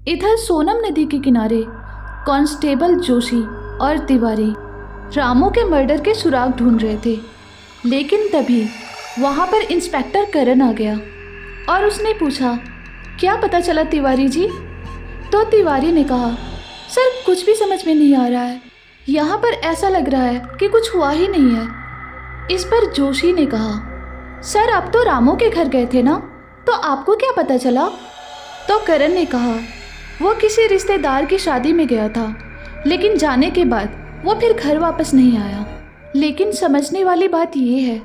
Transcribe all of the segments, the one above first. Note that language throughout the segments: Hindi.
इधर सोनम नदी के किनारे कांस्टेबल जोशी और तिवारी रामू के मर्डर के सुराग ढूंढ रहे थे, लेकिन तभी वहाँ पर इंस्पेक्टर करण आ गया और उसने पूछा, क्या पता चला तिवारी जी? तो तिवारी ने कहा, सर कुछ भी समझ में नहीं आ रहा है, यहाँ पर ऐसा लग रहा है कि कुछ हुआ ही नहीं है। इस पर जोशी ने कहा, सर आप तो रामू के घर गए थे ना, तो आपको क्या पता चला? तो करण ने कहा, वो किसी रिश्तेदार की शादी में गया था, लेकिन जाने के बाद वो फिर घर वापस नहीं आया। लेकिन समझने वाली बात ये है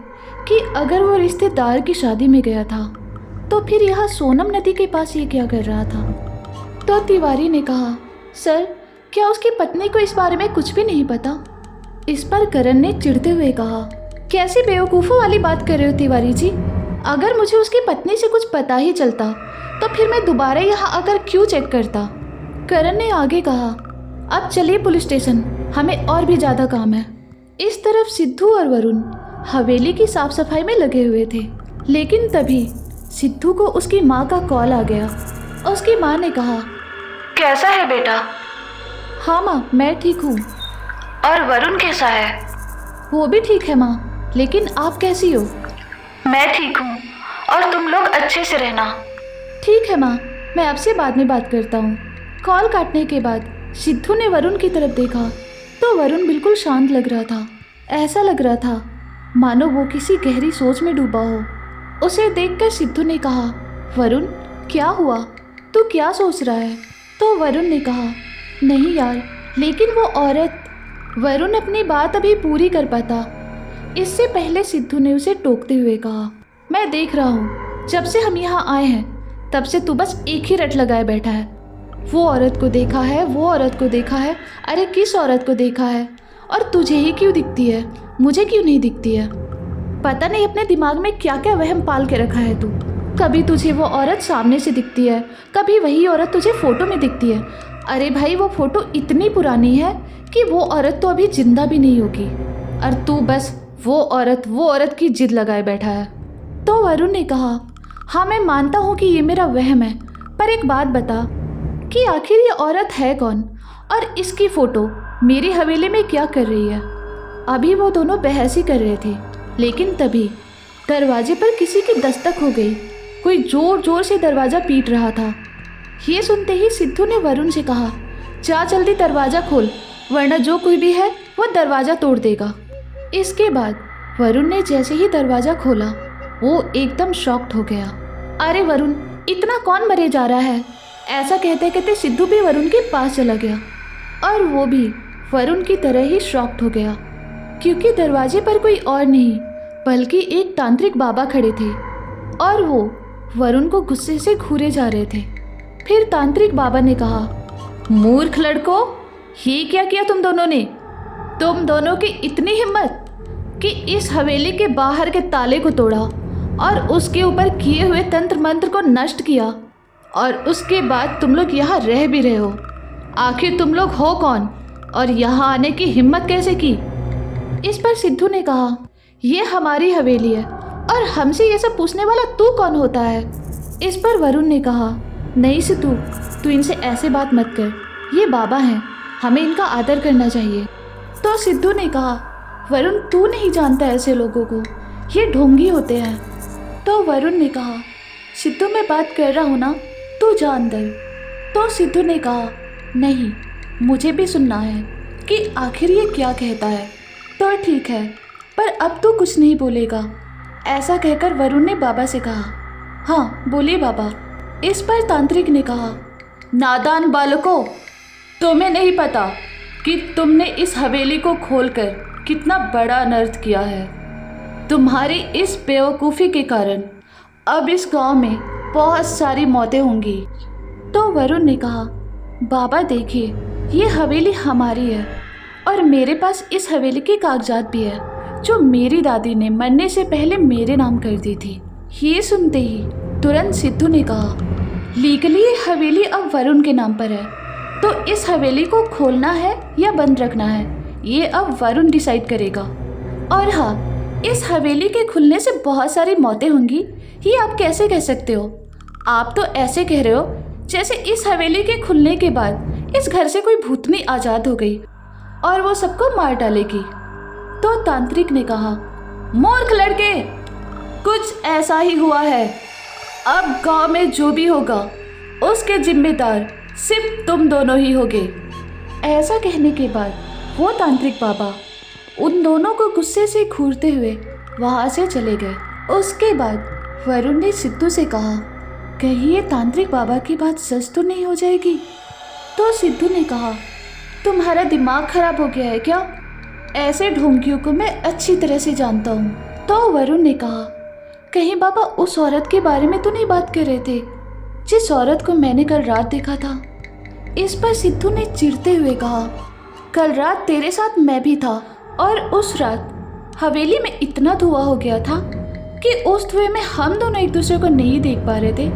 कि अगर वो रिश्तेदार की शादी में गया था तो फिर यहाँ सोनम नदी के पास ये क्या कर रहा था? तो तिवारी ने कहा, सर क्या उसकी पत्नी को इस बारे में कुछ भी नहीं पता? इस पर करण ने चिढ़ते हुए कहा, कैसी बेवकूफ़ों वाली बात कर रहे हो तिवारी जी? अगर मुझे उसकी पत्नी से कुछ पता ही चलता तो फिर मैं दोबारा यहाँ आकर क्यों चेक करता? करण ने आगे कहा, अब चलिए पुलिस स्टेशन, हमें और भी ज़्यादा काम है। इस तरफ सिद्धू और वरुण हवेली की साफ सफाई में लगे हुए थे, लेकिन तभी सिद्धू को उसकी माँ का कॉल आ गया। उसकी माँ ने कहा, कैसा है बेटा? हाँ माँ मैं ठीक हूँ। और वरुण कैसा है? वो भी ठीक है माँ, लेकिन आप कैसी हो? मैं ठीक हूँ, और तुम लोग अच्छे से रहना। ठीक है माँ, मैं आपसे बाद में बात करता हूँ। कॉल काटने के बाद सिद्धू ने वरुण की तरफ देखा तो वरुण बिल्कुल शांत लग रहा था। ऐसा लग रहा था मानो वो किसी गहरी सोच में डूबा हो। उसे देखकर सिद्धू ने कहा, वरुण क्या हुआ, तू क्या सोच रहा है? तो वरुण ने कहा, नहीं यार, लेकिन वो औरत। वरुण अपनी बात अभी पूरी कर पाता इससे पहले सिद्धू ने उसे टोकते हुए कहा, मैं देख रहा हूँ जब से हम यहाँ आए हैं तब से तू बस एक ही रट लगाए बैठा है। वो औरत को देखा है, वो औरत को देखा है। अरे किस औरत को देखा है? और तुझे ही क्यों दिखती है, मुझे क्यों नहीं दिखती है? पता नहीं अपने दिमाग में क्या क्या वहम पाल के रखा है तू। कभी तुझे वो औरत सामने से दिखती है, कभी वही औरत तुझे फ़ोटो में दिखती है। अरे भाई वो फ़ोटो इतनी पुरानी है कि वो औरत तो अभी जिंदा भी नहीं होगी, और तू बस वो औरत की जिद लगाए बैठा है। तो वरुण ने कहा, हाँ मैं मानता हूँ कि ये मेरा वहम है, पर एक बात बता कि आखिर ये औरत है कौन और इसकी फ़ोटो मेरी हवेली में क्या कर रही है? अभी वो दोनों बहस ही कर रहे थे, लेकिन तभी दरवाजे पर किसी की दस्तक हो गई। कोई ज़ोर ज़ोर से दरवाज़ा पीट रहा था। ये सुनते ही सिद्धू ने वरुण से कहा, जा जल्दी दरवाज़ा खोल, वरना जो कोई भी है वो दरवाज़ा तोड़ देगा। इसके बाद वरुण ने जैसे ही दरवाज़ा खोला वो एकदम शॉक्ड हो गया। अरे वरुण, इतना कौन मरे जा रहा है? ऐसा कहते कहते सिद्धू भी वरुण के पास चला गया और वो भी वरुण की तरह ही शॉक्ड हो गया, क्योंकि दरवाजे पर कोई और नहीं बल्कि एक तांत्रिक बाबा खड़े थे और वो वरुण को गुस्से से घूरे जा रहे थे। फिर तांत्रिक बाबा ने कहा, मूर्ख लड़कों, ये क्या किया तुम दोनों ने? तुम दोनों की इतनी हिम्मत कि इस हवेली के बाहर के ताले को तोड़ा और उसके ऊपर किए हुए तंत्र मंत्र को नष्ट किया, और उसके बाद तुम लोग यहाँ रह भी रहे हो। आखिर तुम लोग हो कौन और यहाँ आने की हिम्मत कैसे की? इस पर सिद्धू ने कहा, ये हमारी हवेली है और हमसे ये सब पूछने वाला तू कौन होता है? इस पर वरुण ने कहा, नहीं सिद्धू, तू इनसे ऐसे बात मत कर, ये बाबा हैं, हमें इनका आदर करना चाहिए। तो सिद्धू ने कहा, वरुण तू नहीं जानता ऐसे लोगों को, ये ढोंगी होते हैं। तो वरुण ने कहा, सिद्धू मैं बात कर रहा हूँ ना, तू जा अंदर। तो सिद्धू ने कहा, नहीं, मुझे भी सुनना है कि आखिर ये क्या कहता है। तो ठीक है, पर अब तू कुछ नहीं बोलेगा। ऐसा कहकर वरुण ने बाबा से कहा, हाँ बोलिए बाबा। इस पर तांत्रिक ने कहा, नादान बालकों, तुम्हें नहीं पता कि तुमने इस हवेली को खोलकर कितना बड़ा अनर्थ किया है। तुम्हारी इस बेवकूफ़ी के कारण अब इस गांव में बहुत सारी मौतें होंगी। तो वरुण ने कहा, बाबा देखिए, ये हवेली हमारी है और मेरे पास इस हवेली के कागजात भी है जो मेरी दादी ने मरने से पहले मेरे नाम कर दी थी। ये सुनते ही तुरंत सिद्धू ने कहा, लीगली ये हवेली अब वरुण के नाम पर है, तो इस हवेली को खोलना है या बंद रखना है ये अब वरुण डिसाइड करेगा। और हाँ, इस हवेली के खुलने से बहुत सारी मौतें होंगी, ये आप कैसे कह सकते हो? आप तो ऐसे कह रहे हो जैसे इस हवेली के खुलने के बाद इस घर से कोई भूतनी आज़ाद हो गई और वो सबको मार डालेगी। तो तांत्रिक ने कहा, मूर्ख लड़के, कुछ ऐसा ही हुआ है। अब गांव में जो भी होगा उसके जिम्मेदार सिर्फ तुम दोनों ही होगे। ऐसा कहने के बाद वो तांत्रिक बाबा उन दोनों को गुस्से से घूरते हुए वहाँ से चले गए। उसके बाद वरुण ने सिद्धू से कहा, कहीं ये तांत्रिक बाबा की बात सच तो नहीं हो जाएगी। तो सिद्धू ने कहा, तुम्हारा दिमाग खराब हो गया है क्या? ऐसे ढोंगियों को मैं अच्छी तरह से जानता हूँ। तो वरुण ने कहा, कहीं बाबा उस औरत के बारे में तो नहीं बात कर रहे थे जिस औरत को मैंने कल रात देखा था? इस पर सिद्धू ने चिढ़ते हुए कहा, कल रात तेरे साथ मैं भी था और उस रात हवेली में इतना धुआं हो गया था कि उस धुएं में हम दोनों एक दूसरे को नहीं देख पा रहे थे।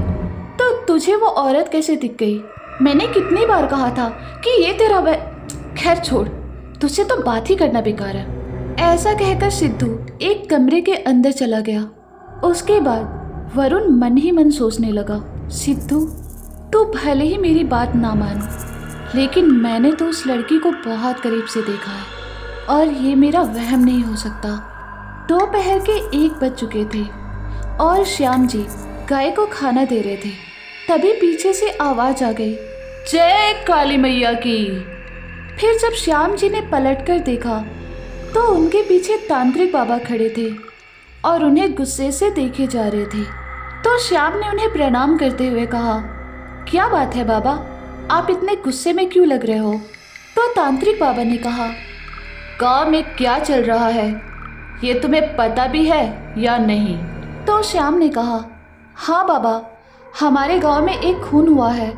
तो तुझे वो औरत कैसे दिख गई? मैंने कितनी बार कहा था कि ये तेरा खैर छोड़, तुझसे तो बात ही करना बेकार है। ऐसा कहकर सिद्धू एक कमरे के अंदर चला गया। उसके बाद वरुण मन ही मन सोचने लगा, सिद्धू तू भले ही मेरी बात ना मान, लेकिन मैंने तो उस लड़की को बहुत करीब से देखा है और ये मेरा वहम नहीं हो सकता। दोपहर के 1 बज चुके थे और श्याम जी गाय को खाना दे रहे थे। तभी पीछे से आवाज़ आ गई, जय काली मैया की। फिर जब श्याम जी ने पलटकर देखा तो उनके पीछे तांत्रिक बाबा खड़े थे और उन्हें गुस्से से देखे जा रहे थे। तो श्याम ने उन्हें प्रणाम करते हुए कहा, क्या बात है बाबा, आप इतने गुस्से में क्यों लग रहे हो? तो तांत्रिक बाबा ने कहा, गाँव में क्या चल रहा है ये तुम्हें पता भी है या नहीं? तो श्याम ने कहा, हाँ बाबा, हमारे गांव में एक खून हुआ है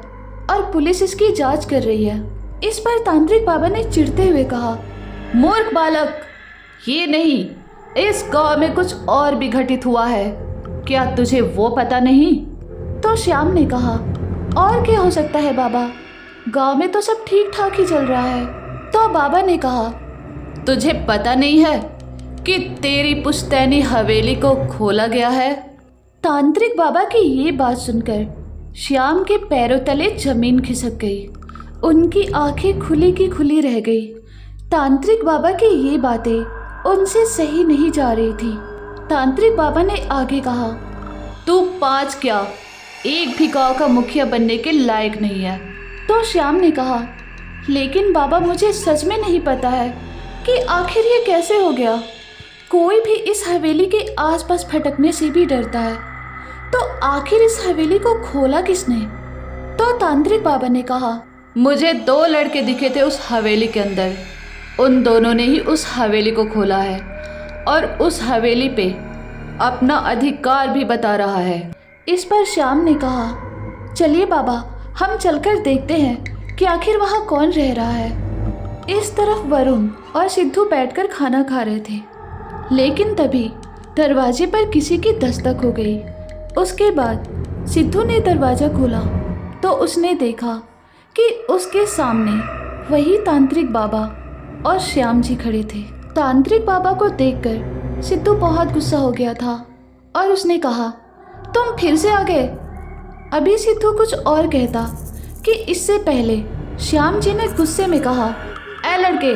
और पुलिस इसकी जांच कर रही है। इस पर तांत्रिक बाबा ने चिढ़ते हुए कहा, मूर्ख बालक, ये नहीं, इस गांव में कुछ और भी घटित हुआ है, क्या तुझे वो पता नहीं? तो श्याम ने कहा, और क्या हो सकता है बाबा, गांव में तो सब ठीक ठाक ही चल रहा है। तो बाबा ने कहा, तुझे पता नहीं है कि तेरी पुश्तैनी हवेली को खोला गया है? तांत्रिक बाबा की ये बात सुनकर श्याम के पैरों तले जमीन खिसक गई। उनकी आंखें खुली की खुली रह गई। तांत्रिक बाबा की ये बातें उनसे सही नहीं जा रही थी। तांत्रिक बाबा ने आगे कहा, तू 5 क्या 1 भी गाँव का मुखिया बनने के लायक नहीं है। तो श्याम ने कहा, लेकिन बाबा मुझे सच में नहीं पता है कि आखिर ये कैसे हो गया। कोई भी इस हवेली के आसपास भटकने से भी डरता है, तो आखिर इस हवेली को खोला किसने? तो तांत्रिक बाबा ने कहा, मुझे 2 लड़के दिखे थे उस हवेली के अंदर, उन दोनों ने ही उस हवेली को खोला है और उस हवेली पे अपना अधिकार भी बता रहा है। इस पर श्याम ने कहा, चलिए बाबा, हम चलकर देखते हैं कि आखिर वहाँ कौन रह रहा है। इस तरफ वरुण और सिद्धू बैठकर खाना खा रहे थे, लेकिन तभी दरवाजे पर किसी की दस्तक हो गई। उसके बाद सिद्धू ने दरवाज़ा खोला तो उसने देखा कि उसके सामने वही तांत्रिक बाबा और श्याम जी खड़े थे। तांत्रिक बाबा को देखकर सिद्धू बहुत गुस्सा हो गया था और उसने कहा, तुम फिर से आ गए। अभी सिद्धू कुछ और कहता कि इससे पहले श्याम जी ने गुस्से में कहा, ऐ लड़के,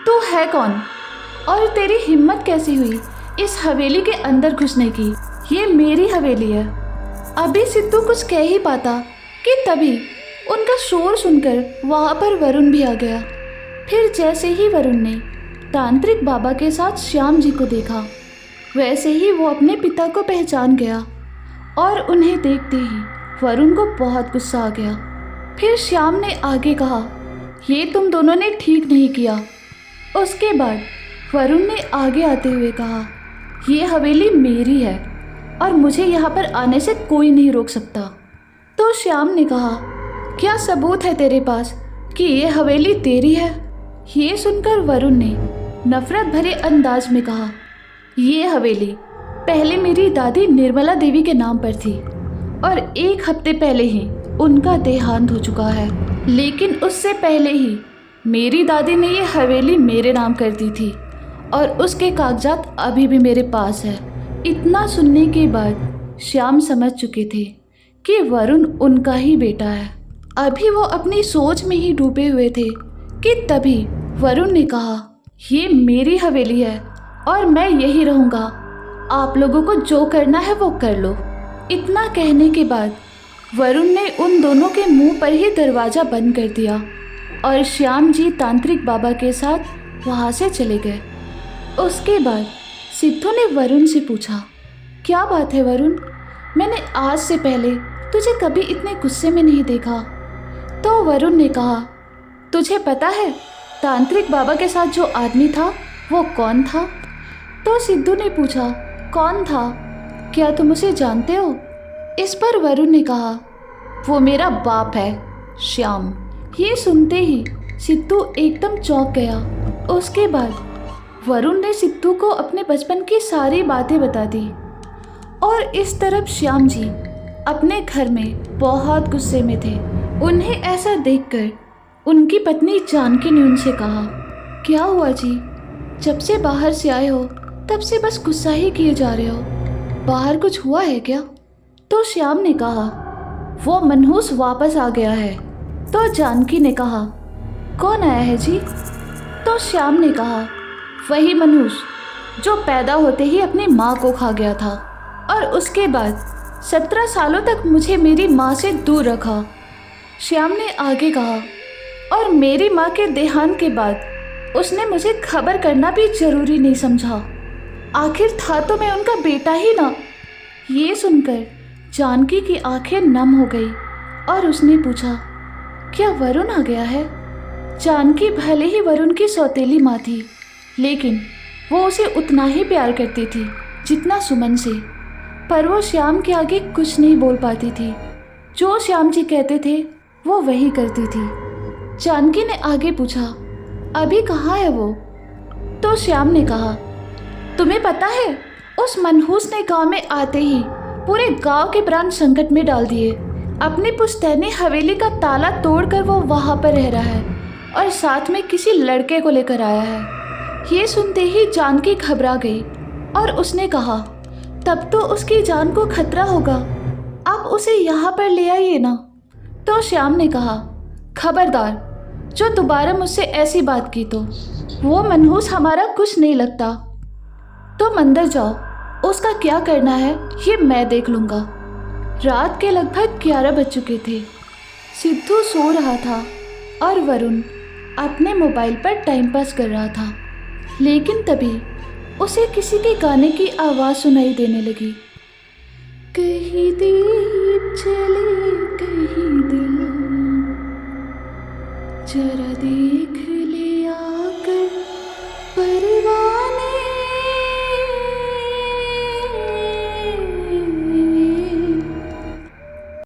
तू है कौन और तेरी हिम्मत कैसी हुई इस हवेली के अंदर घुसने की? ये मेरी हवेली है। अभी सिद्धू कुछ कह ही पाता कि तभी उनका शोर सुनकर वहाँ पर वरुण भी आ गया। फिर जैसे ही वरुण ने तांत्रिक बाबा के साथ श्याम जी को देखा, वैसे ही वो अपने पिता को पहचान गया और उन्हें देखते ही वरुण को बहुत गुस्सा आ गया। फिर श्याम ने आगे कहा, ये तुम दोनों ने ठीक नहीं किया। उसके बाद वरुण ने आगे आते हुए कहा, ये हवेली मेरी है और मुझे यहाँ पर आने से कोई नहीं रोक सकता। तो श्याम ने कहा, क्या सबूत है तेरे पास कि ये हवेली तेरी है? ये सुनकर वरुण ने नफरत भरे अंदाज में कहा, ये हवेली पहले मेरी दादी निर्मला देवी के नाम पर थी और 1 हफ्ते पहले ही उनका देहांत हो चुका है, लेकिन उससे पहले ही मेरी दादी ने ये हवेली मेरे नाम कर दी थी और उसके कागजात अभी भी मेरे पास है। इतना सुनने के बाद श्याम समझ चुके थे कि वरुण उनका ही बेटा है। अभी वो अपनी सोच में ही डूबे हुए थे कि तभी वरुण ने कहा, ये मेरी हवेली है और मैं यही रहूँगा। आप लोगों को जो करना है वो कर लो। इतना कहने के बाद वरुण ने उन दोनों के मुंह पर ही दरवाज़ा बंद कर दिया और श्याम जी तांत्रिक बाबा के साथ वहाँ से चले गए। उसके बाद सिद्धू ने वरुण से पूछा, क्या बात है वरुण, मैंने आज से पहले तुझे कभी इतने गुस्से में नहीं देखा। तो वरुण ने कहा, तुझे पता है तांत्रिक बाबा के साथ जो आदमी था वो कौन था? तो सिद्धू ने पूछा, कौन था, क्या तुम उसे जानते हो? इस पर वरुण ने कहा, वो मेरा बाप है, श्याम। ये सुनते ही सिद्धू एकदम चौंक गया। उसके बाद वरुण ने सिद्धू को अपने बचपन की सारी बातें बता दी। और इस तरफ श्याम जी अपने घर में बहुत गुस्से में थे। उन्हें ऐसा देखकर उनकी पत्नी जानकी ने उनसे कहा, क्या हुआ जी, जब से बाहर से आए हो तब से बस गुस्सा ही किए जा रहे हो, बाहर कुछ हुआ है क्या? तो श्याम ने कहा, वो मनहूस वापस आ गया है। तो जानकी ने कहा, कौन आया है जी? तो श्याम ने कहा, वही मनहूस जो पैदा होते ही अपनी माँ को खा गया था और उसके बाद 17 सालों तक मुझे मेरी माँ से दूर रखा। श्याम ने आगे कहा, और मेरी माँ के देहांत के बाद उसने मुझे खबर करना भी जरूरी नहीं समझा। आखिर था तो मैं उनका बेटा ही ना। ये सुनकर जानकी की आंखें नम हो गई और उसने पूछा, क्या वरुण आ गया है? जानकी भले ही वरुण की सौतेली माँ थी, लेकिन वो उसे उतना ही प्यार करती थी जितना सुमन से। पर वो श्याम के आगे कुछ नहीं बोल पाती थी। जो श्याम जी कहते थे वो वही करती थी। जानकी ने आगे पूछा, अभी कहाँ है वो? तो श्याम ने कहा, तुम्हें पता है उस मनहूस ने गांव में आते ही पूरे गांव के प्राण संकट में डाल दिए। अपनी पुश्तैनी हवेली का ताला तोड़कर वो वहाँ पर रह रहा है और साथ में किसी लड़के को लेकर आया है। ये सुनते ही जानकी घबरा गई और उसने कहा, तब तो उसकी जान को खतरा होगा, आप उसे यहाँ पर ले आइए ना। तो श्याम ने कहा, खबरदार, जो दोबारा मुझसे ऐसी बात की तो वो मनहूस हमारा कुछ नहीं लगता। तुम अंदर जाओ, उसका क्या करना है ये मैं देख लूँगा। रात के लगभग 11 बज चुके थे। सिद्धू सो रहा था और वरुण अपने मोबाइल पर टाइम पास कर रहा था, लेकिन तभी उसे किसी के गाने की आवाज़ सुनाई देने लगी। कहीं दीप चले कहीं दिल, जरा देख